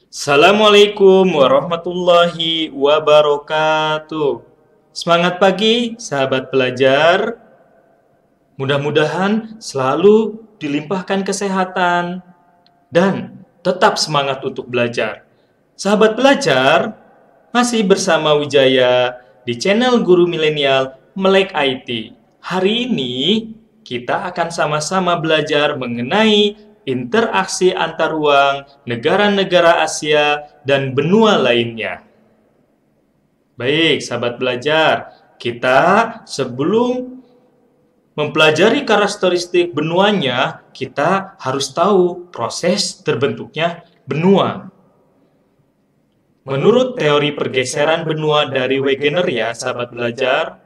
Assalamualaikum warahmatullahi wabarakatuh. Semangat pagi, sahabat pelajar. Mudah-mudahan selalu dilimpahkan kesehatan dan tetap semangat untuk belajar. Sahabat pelajar, masih bersama Wijaya di channel Guru Milenial Melek IT. Hari ini kita akan sama-sama belajar mengenai interaksi antar ruang negara-negara Asia dan benua lainnya. Baik, sahabat belajar, kita sebelum mempelajari karakteristik benuanya, kita harus tahu proses terbentuknya benua. Menurut teori pergeseran benua dari Wegener ya, sahabat belajar,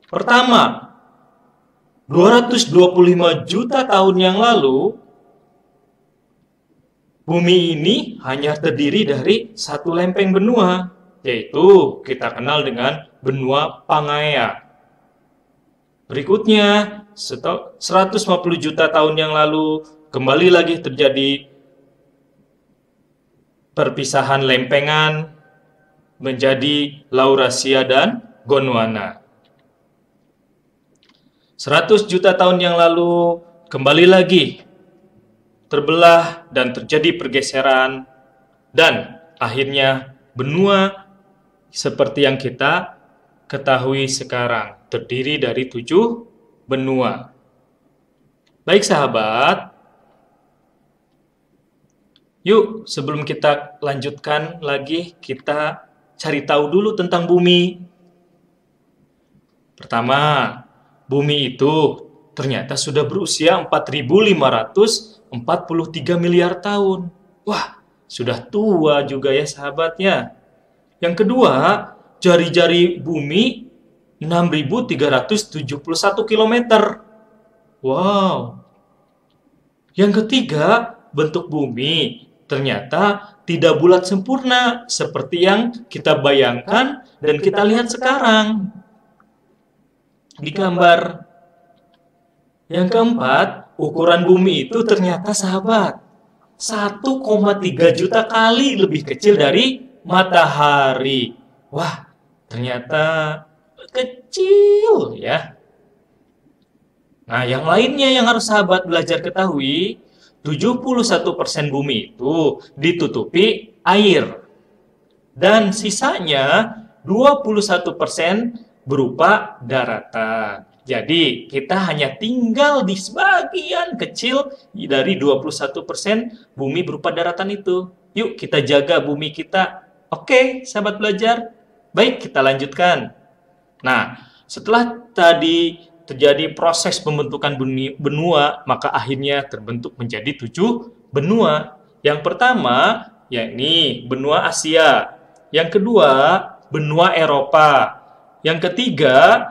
pertama, 225 juta tahun yang lalu, bumi ini hanya terdiri dari satu lempeng benua, yaitu kita kenal dengan benua Pangaea. Berikutnya, 150 juta tahun yang lalu, kembali lagi terjadi perpisahan lempengan menjadi Laurasia dan Gondwana. 100 juta tahun yang lalu, kembali lagi terbelah dan terjadi pergeseran, dan akhirnya benua seperti yang kita ketahui sekarang terdiri dari 7 benua. Baik sahabat, yuk sebelum kita lanjutkan lagi, kita cari tahu dulu tentang bumi. Pertama, bumi itu ternyata sudah berusia 4.543 miliar tahun. Wah, sudah tua juga ya sahabatnya. Yang kedua, jari-jari bumi 6.371 kilometer. Wow. Yang ketiga, bentuk bumi ternyata tidak bulat sempurna seperti yang kita bayangkan dan kita lihat sekarang di gambar. Yang keempat, ukuran bumi itu ternyata sahabat 1,3 juta kali lebih kecil dari matahari. Wah, ternyata kecil ya. Nah, yang lainnya yang harus sahabat belajar ketahui, 71% bumi itu ditutupi air. Dan sisanya 21% berupa daratan. Jadi, kita hanya tinggal di sebagian kecil dari 21% bumi berupa daratan itu. Yuk, kita jaga bumi kita. Oke, sahabat belajar. Baik, kita lanjutkan. Nah, setelah tadi terjadi proses pembentukan benua, maka akhirnya terbentuk menjadi 7 benua. Yang pertama, yakni benua Asia. Yang kedua, benua Eropa. Yang ketiga,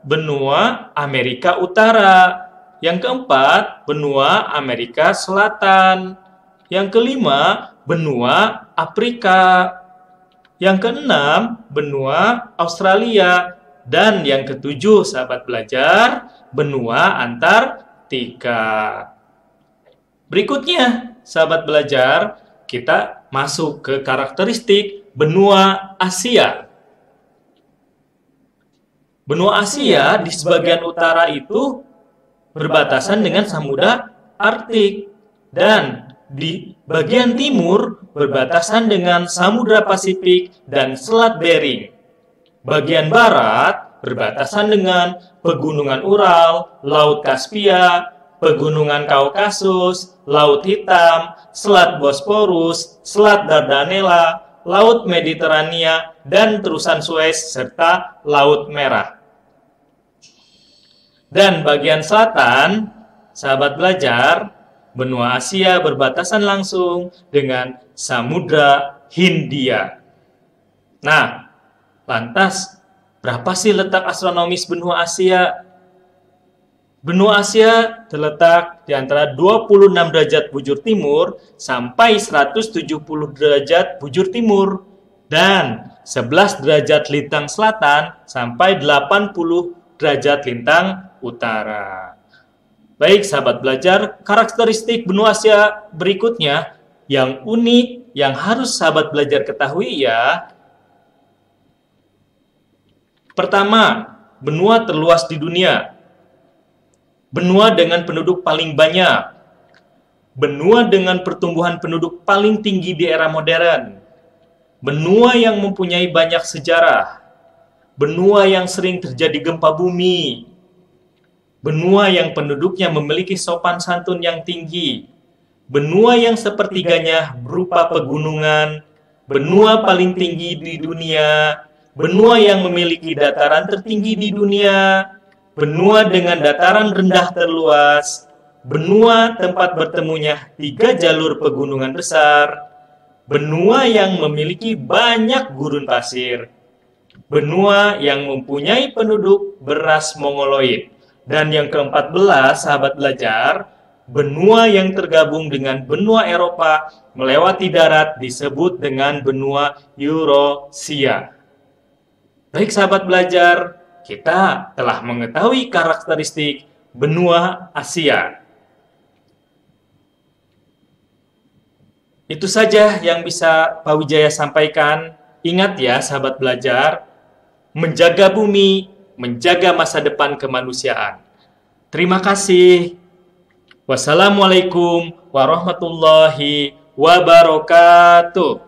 benua Amerika Utara. Yang keempat, benua Amerika Selatan. Yang kelima, benua Afrika. Yang keenam, benua Australia. Dan yang ketujuh, sahabat belajar, benua Antartika. Berikutnya, sahabat belajar, kita masuk ke karakteristik benua Asia. Benua Asia di sebagian utara itu berbatasan dengan Samudra Arktik dan di bagian timur berbatasan dengan Samudra Pasifik dan Selat Bering. Bagian barat berbatasan dengan Pegunungan Ural, Laut Kaspia, Pegunungan Kaukasus, Laut Hitam, Selat Bosporus, Selat Dardanella, Laut Mediterania, dan terusan Suez serta Laut Merah. Dan bagian selatan, sahabat belajar, benua Asia berbatasan langsung dengan Samudra Hindia. Nah, lantas berapa sih letak astronomis benua Asia? Benua Asia terletak di antara 26 derajat bujur timur sampai 170 derajat bujur timur dan 11 derajat lintang selatan sampai 80 derajat lintang utara. Baik, sahabat belajar, karakteristik benua Asia berikutnya yang unik yang harus sahabat belajar ketahui ya. Pertama, benua terluas di dunia. Benua dengan penduduk paling banyak. Benua dengan pertumbuhan penduduk paling tinggi di era modern. Benua yang mempunyai banyak sejarah. Benua yang sering terjadi gempa bumi. Benua yang penduduknya memiliki sopan santun yang tinggi. Benua yang sepertiganya berupa pegunungan. Benua paling tinggi di dunia. Benua yang memiliki dataran tertinggi di dunia. Benua dengan dataran rendah terluas. Benua tempat bertemunya 3 jalur pegunungan besar. Benua yang memiliki banyak gurun pasir. Benua yang mempunyai penduduk beras Mongoloid. Dan yang ke-14, sahabat belajar, benua yang tergabung dengan benua Eropa melewati darat disebut dengan benua Eurasia. Baik sahabat belajar, kita telah mengetahui karakteristik benua Asia. Itu saja yang bisa Pak Wijaya sampaikan. Ingat ya sahabat belajar, menjaga bumi, menjaga masa depan kemanusiaan. Terima kasih. Wassalamualaikum warahmatullahi wabarakatuh.